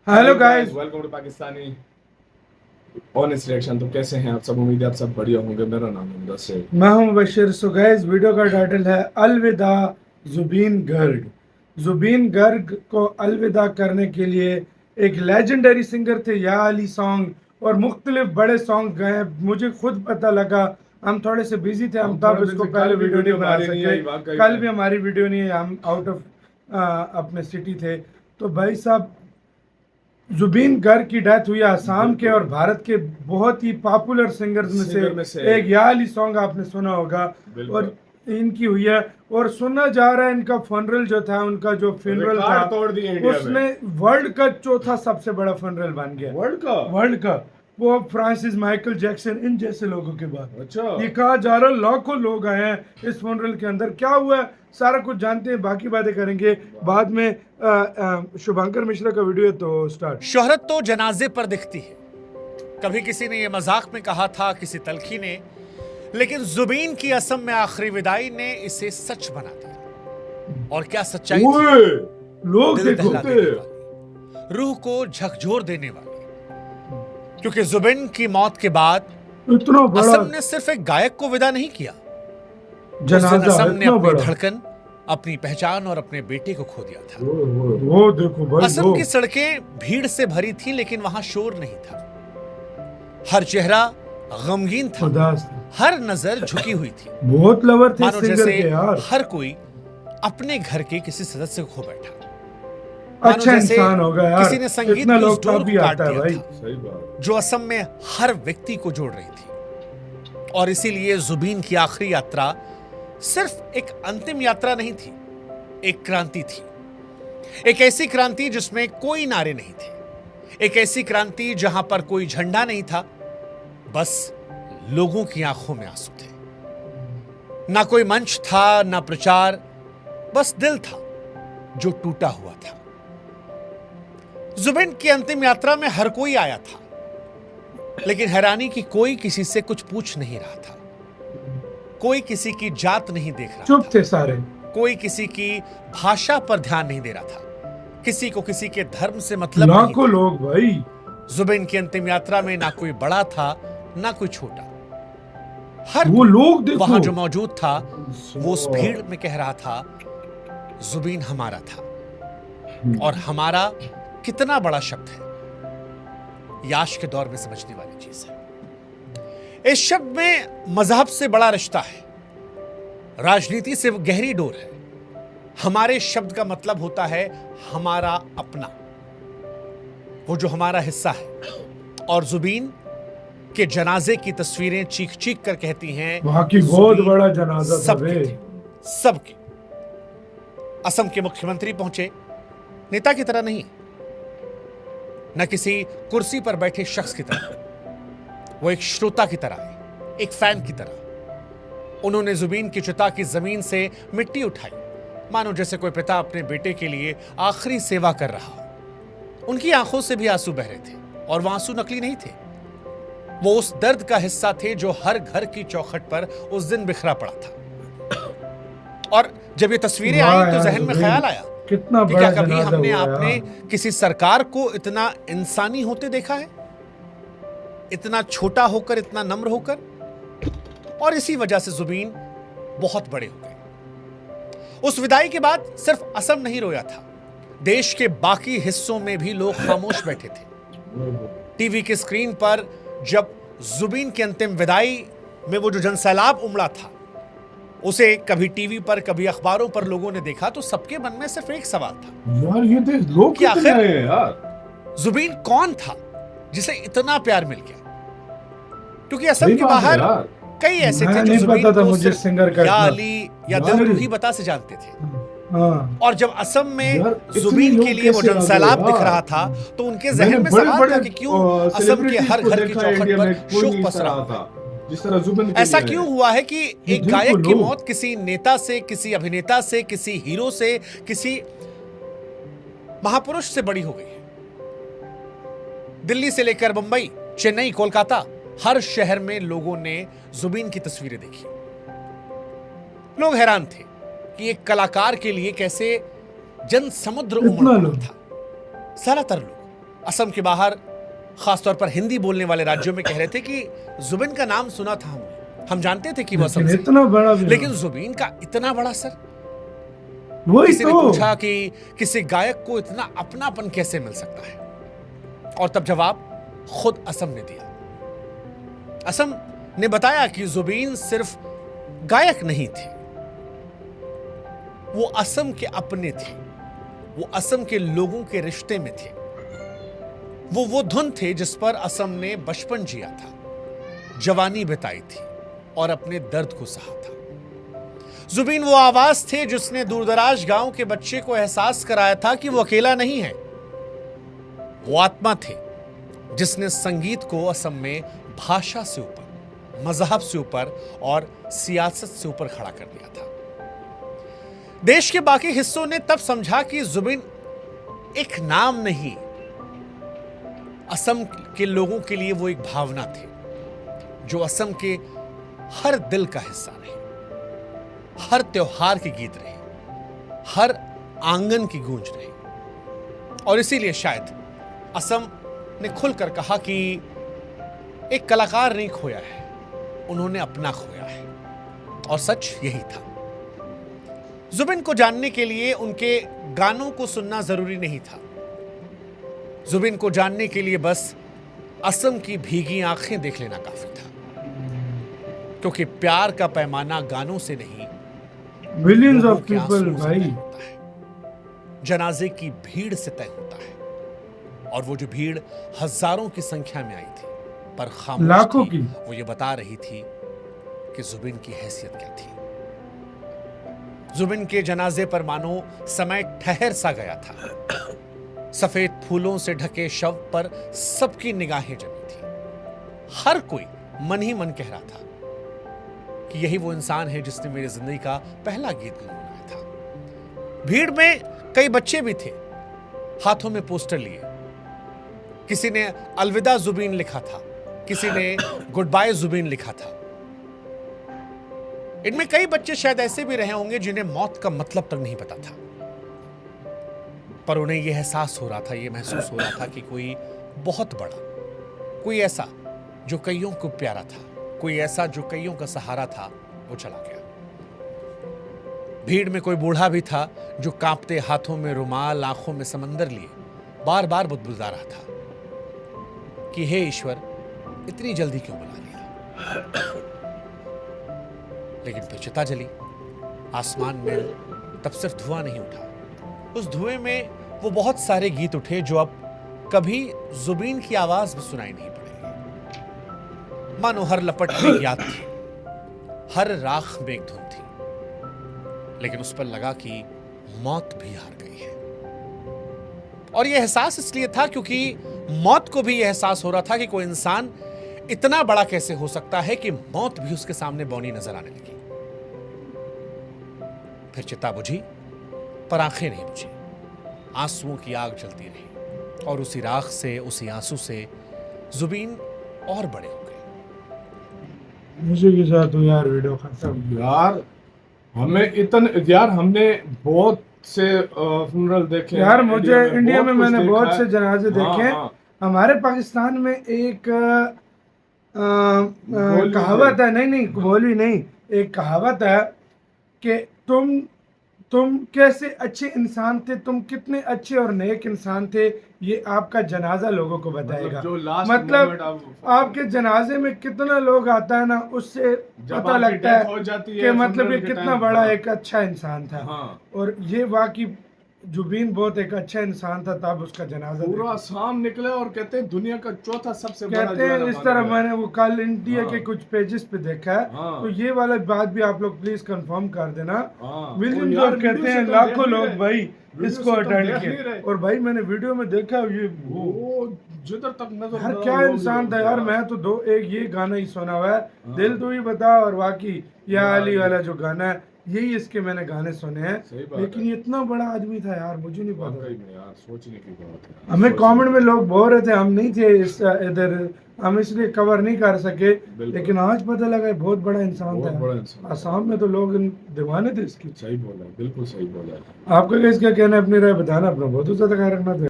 Hello guys. Welcome to Pakistani honest reaction. तो कैसे हैं आप सब? उम्मीद है आप सब बढ़िया होंगे। मेरा नाम है मुदस्सिर। मैं हूं बशीर। सो गाइस, वीडियो का टाइटल है अलविदा जुबीन गर्ग। जुबीन गर्ग को अलविदा करने के लिए एक लेजेंडरी सिंगर थे या अली सॉन्ग और मुख्तलिफ बड़े सॉन्ग गए। मुझे खुद पता लगा, हम थोड़े से बिजी थे, हम तब इसको पहले वीडियो नहीं बना सके। कल भी हमारी वीडियो नहीं है, हम आउट ऑफ अपने सिटी थे। तो भाई साहब, जुबीन गर्ग की डेथ हुई आसाम के और भारत के बहुत ही पॉपुलर सिंगर्स में से एक या अली सॉन्ग आपने सुना होगा। और इनकी हुई है और सुना जा रहा है इनका फनरल जो था, उनका जो फ्यूनरल था, तोड़ दिया इंडिया उसने वर्ल्ड का चौथा सबसे बड़ा फनरल बन गया। वर्ल्ड का वो फ्रांसिस माइकल जैक्सन इन जैसे लोगों के बाद। अच्छा, ये कहा जा रहा है लाखों लोग आए हैं इस फनरल के अंदर। क्या हुआ है सारा कुछ जानते हैं, बाकी बातें करेंगे बाद में। शुभंकर मिश्रा का वीडियो है, तो स्टार्ट। शोहरत तो जनाजे पर दिखती है। कभी किसी ने यह मजाक में कहा था, किसी तलखी ने, लेकिन जुबीन की असम में आखिरी विदाई ने इसे सच बना दिया। और क्या सच्चाई थी! लोग दिल देखो, दहला देने वाली, रूह को झकझोर देने वाली। क्योंकि जुबिन की मौत के बाद इतना बड़ा असम ने सिर्फ एक गायक को विदा नहीं किया, उस दिन जनाजा, असम ने इतना अपनी बड़ा। धड़कन, अपनी पहचान और अपने बेटे को खो दिया था। वो देखो भाई, असम की सड़कें भीड़ से भरी थी, लेकिन वहां शोर नहीं था। हर चेहरा गमगीन था, उदास था। हर नजर झुकी हुई थी, बहुत लवर थे मानो सिंगर जैसे के यार। हर कोई अपने घर के किसी सदस्य को खो बैठा। अच्छा इंसान होगा यार, किसी ने संगीत इतना की उस लोग डोर भी को काट आता है दिया भाई। था, सही बात। जो असम में हर व्यक्ति को जोड़ रही थी। और इसीलिए जुबीन की आखिरी यात्रा सिर्फ एक अंतिम यात्रा नहीं थी, एक क्रांति थी। एक ऐसी क्रांति जिसमें कोई नारे नहीं थे, एक ऐसी क्रांति जहां पर कोई झंडा नहीं था, बस लोगों की आंखों में आंसू थे। ना कोई मंच था, ना प्रचार, बस दिल था जो टूटा हुआ था। जुबिन की अंतिम यात्रा में हर कोई आया था, लेकिन हैरानी की कोई किसी से कुछ पूछ नहीं रहा था। कोई किसी की जात नहीं देख रहा चुप था, थे सारे। कोई किसी की भाषा पर ध्यान नहीं दे रहा था, किसी को किसी के धर्म से मतलब नहीं लाखों था। लोग भाई। जुबिन की अंतिम यात्रा में ना कोई बड़ा था, ना कोई छोटा। हर वो कोई लोग देखो, वहां जो मौजूद था, वो उस भीड़ में कह रहा था, जुबिन हमारा था। और हमारा कितना बड़ा शब्द है, ये आज के दौर में समझने वाली चीज है। इस शब्द में मजहब से बड़ा रिश्ता है, राजनीति से गहरी डोर है। हमारे शब्द का मतलब होता है हमारा अपना, वो जो हमारा हिस्सा है। और जुबीन के जनाजे की तस्वीरें चीख चीख कर कहती हैं, वहां की बहुत बड़ा जनाजा था सबके बे। थे, सबके। असम के मुख्यमंत्री पहुंचे, नेता की तरह नहीं, न किसी कुर्सी पर बैठे शख्स की तरह, वो एक श्रोता की तरह है, एक फैन की तरह। उन्होंने जुबीन की चिता की जमीन से मिट्टी उठाई, मानो जैसे कोई पिता अपने बेटे के लिए आखिरी सेवा कर रहा हो। उनकी आंखों से भी आंसू बह रहे थे, और वो आंसू नकली नहीं थे। वो उस दर्द का हिस्सा थे जो हर घर की चौखट पर उस दिन बिखरा पड़ा था। और जब ये तस्वीरें आई तो जहन में ख्याल आया कितना कि बड़ा क्या कभी जनाजा हमने हुआ आपने यार। किसी सरकार को इतना इंसानी होते देखा है, इतना छोटा होकर, इतना नम्र होकर। और इसी वजह से जुबीन बहुत बड़े हो गए। उस विदाई के बाद सिर्फ असम नहीं रोया था, देश के बाकी हिस्सों में भी लोग खामोश बैठे थे। टीवी की स्क्रीन पर जब जुबीन की अंतिम विदाई में वो जो जनसैलाब उमड़ा था, उसे कभी टीवी पर, कभी अखबारों पर लोगों ने देखा, तो सबके मन में सिर्फ एक सवाल था यार ये देख, लोग कि कितने आखिर हैं यार। जुबीन कौन था जिसे इतना प्यार मिल गया। क्योंकि असम सही के बात है बाहर यार। कई ऐसे थे मैं जो नहीं जुबीन पता था को मुझे सिर्फ सिंगर का या इतना। अली या दिल बता से जानते थे। हाँ। और जब असम में यार, इतने जुबीन लोग के लिए वो कैसे आ गए जनसैलाब दिख यार? रहा था, तो उनके मैंने जहन में बड़े सवाल बड़े था कि क्यों असम के हर घर की चौखट पर शोक पसरा हुआ है। जिस तरह जुबिन के ऐसा लिए क्यों हुआ है कि एक देखो गायक की लोग। मौत किसी नेता से, किसी अभिनेता से, किसी हीरो से, किसी महापुरुष से बड़ी हो गई है। दिल्ली से लेकर मुंबई, चेन्नई, कोलकाता, हर शहर में लोगों ने जुबीन की तस्वीरें देखी। लोग हैरान थे कि एक कलाकार के लिए कैसे जन समुद्र उमड़ इतना पड़ा लोग। था। ज्यादातर लोग, असम के बाहर खासतौर पर हिंदी बोलने वाले राज्यों में कह रहे थे कि जुबिन का नाम सुना था हमने, हम जानते थे कि वो असम लेकिन से, इतना बड़ा भी लेकिन जुबिन का इतना बड़ा सर। वही किसी ने तो पूछा कि किसी गायक को इतना अपनापन कैसे मिल सकता है, और तब जवाब खुद असम ने दिया। असम ने बताया कि जुबिन सिर्फ गायक नहीं थे, वो असम के अपने थे, वो असम के लोगों के रिश्ते में थे, वो धुन थे जिस पर असम ने बचपन जिया था, जवानी बिताई थी और अपने दर्द को सहा था। जुबिन वो आवाज थे जिसने दूरदराज गांव के बच्चे को एहसास कराया था कि वो अकेला नहीं है। वो आत्मा थे जिसने संगीत को असम में भाषा से ऊपर, मजहब से ऊपर और सियासत से ऊपर खड़ा कर दिया था। देश के बाकी हिस्सों ने तब समझा कि जुबिन एक नाम नहीं, असम के लोगों के लिए वो एक भावना थे जो असम के हर दिल का हिस्सा रहे, हर त्योहार के गीत रहे, हर आंगन की गूंज रहे। और इसीलिए शायद असम ने खुलकर कहा कि एक कलाकार नहीं खोया है, उन्होंने अपना खोया है। और सच यही था। जुबिन को जानने के लिए उनके गानों को सुनना जरूरी नहीं था। जुबिन को जानने के लिए बस असम की भीगी आंखें देख लेना काफी था, क्योंकि प्यार का पैमाना गानों से नहीं, मिलियंस लोगों ऑफ के आंसुओं पीपल से भाई, तय होता है, जनाजे की भीड़ से तय होता है। और वो जो भीड़ हजारों की संख्या में आई थी, पर खामोश लाखों थी, की। वो ये बता रही थी कि जुबिन की हैसियत क्या थी। जुबिन के जनाजे पर मानो समय ठहर सा गया था। सफेद फूलों से ढके शव पर सबकी निगाहें जमी थी। हर कोई मन ही मन कह रहा था कि यही वो इंसान है जिसने मेरी जिंदगी का पहला गीत गुनगुनाया था। भीड़ में कई बच्चे भी थे, हाथों में पोस्टर लिए। किसी ने अलविदा जुबिन लिखा था, किसी ने गुड बाय जुबिन लिखा था। इनमें कई बच्चे शायद ऐसे भी रहे होंगे जिन्हें मौत का मतलब तक नहीं पता था, पर उन्हें यह एहसास हो रहा था, यह महसूस हो रहा था कि कोई बहुत बड़ा, कोई ऐसा जो कईयों को प्यारा था, कोई ऐसा जो कईयों का सहारा था, वो चला गया। भीड़ में कोई बूढ़ा भी था जो कांपते हाथों में रुमाल, आंखों में समंदर लिए बार बार बुदबुदा रहा था कि हे ईश्वर, इतनी जल्दी क्यों बुला लिया। लेकिन फिर चिता जली। आसमान में तब सिर्फ धुआं नहीं उठा, उस धुएं में वो बहुत सारे गीत उठे जो अब कभी जुबिन की आवाज में सुनाई नहीं पड़ेंगे। मानो हर लपट में याद थी, हर राख में एक धुन थी, लेकिन उस पर लगा कि मौत भी हार गई है। और यह एहसास इसलिए था क्योंकि मौत को भी यह एहसास हो रहा था कि कोई इंसान इतना बड़ा कैसे हो सकता है कि मौत भी उसके सामने बौनी नजर आने लगी। फिर चिता बुझी, पर आंखें नहीं बुझी। आंसुओं की आग जलती रही, और उसी राख से, उसी आंसू से जुबिन और बड़े हो गए। इसी के साथ तो यार वीडियो खत्म। यार हमें इतने, यार हमने बहुत से फ्यूनरल देखे यार हैं, मुझे इंडिया में कुछ मैंने देखा बहुत है। से जनाजे देखे हैं। हाँ। हमारे पाकिस्तान में एक बोली कहावत है, नहीं बोली नहीं, एक कहावत है कि तुम कैसे अच्छे इंसान थे, तुम कितने अच्छे और नेक इंसान थे, ये आपका जनाजा लोगों को बताएगा। जो लास्ट मतलब मोमेंट आपके जनाजे में कितना लोग आता है ना, उससे जब पता आपकी लगता डेथ हो है जाती कि है मतलब ये funeral के कितना टाइम, बड़ा हाँ। एक अच्छा इंसान था। हाँ। और ये वाकई जुबीन बहुत एक अच्छा इंसान था, तब उसका जनाजा पूरा देखा। शाम निकले और कहते हैं दुनिया का चौथा सबसे बड़ा कहते हैं जो है इस ना तरह। माना गया। मैंने वो कल इंडिया हाँ। के कुछ पेजेस पे देखा है, हाँ। तो ये वाला बात भी आप लोग प्लीज कंफर्म कर देना। हाँ। मिलियन और यार लोग कहते वीडियो हैं, से तो लाखों देख नहीं लोग रहे। भाई वीडियो इसको से तो अटेंड देख नहीं किए। रहे। और भाई मैंने वीडियो में देखा ये वो जिधर तक नजर यार ना क्या लोग इंसान था लोग यार। मैं तो एक ये गाना ही सुना हुआ है, हाँ। दिल तू ही बता, और बाकी या या अली अली। वाला जो गाना है, यही इसके मैंने गाने सुने हैं। सही बात लेकिन है। ये इतना बड़ा आदमी था यार, मुझे नहीं पता। वाकई में यार सोचने की बात है। हमें सोचने कमेंट की में लोग बोल रहे थे, हम नहीं थे इधर, हम इसलिए कवर नहीं कर सके। बिल्कुल। लेकिन आज पता लगा ये बहुत बड़ा इंसान बहुत था। बड़ा इंसान था। आसाम में तो लोग दीवाने थे इसकी। सही बोला है, बिल्कुल सही बोला है। आपका क्या इसका कहना है, अपनी राय बताना, अपना बहुत ज्यादा ख्याल रखना।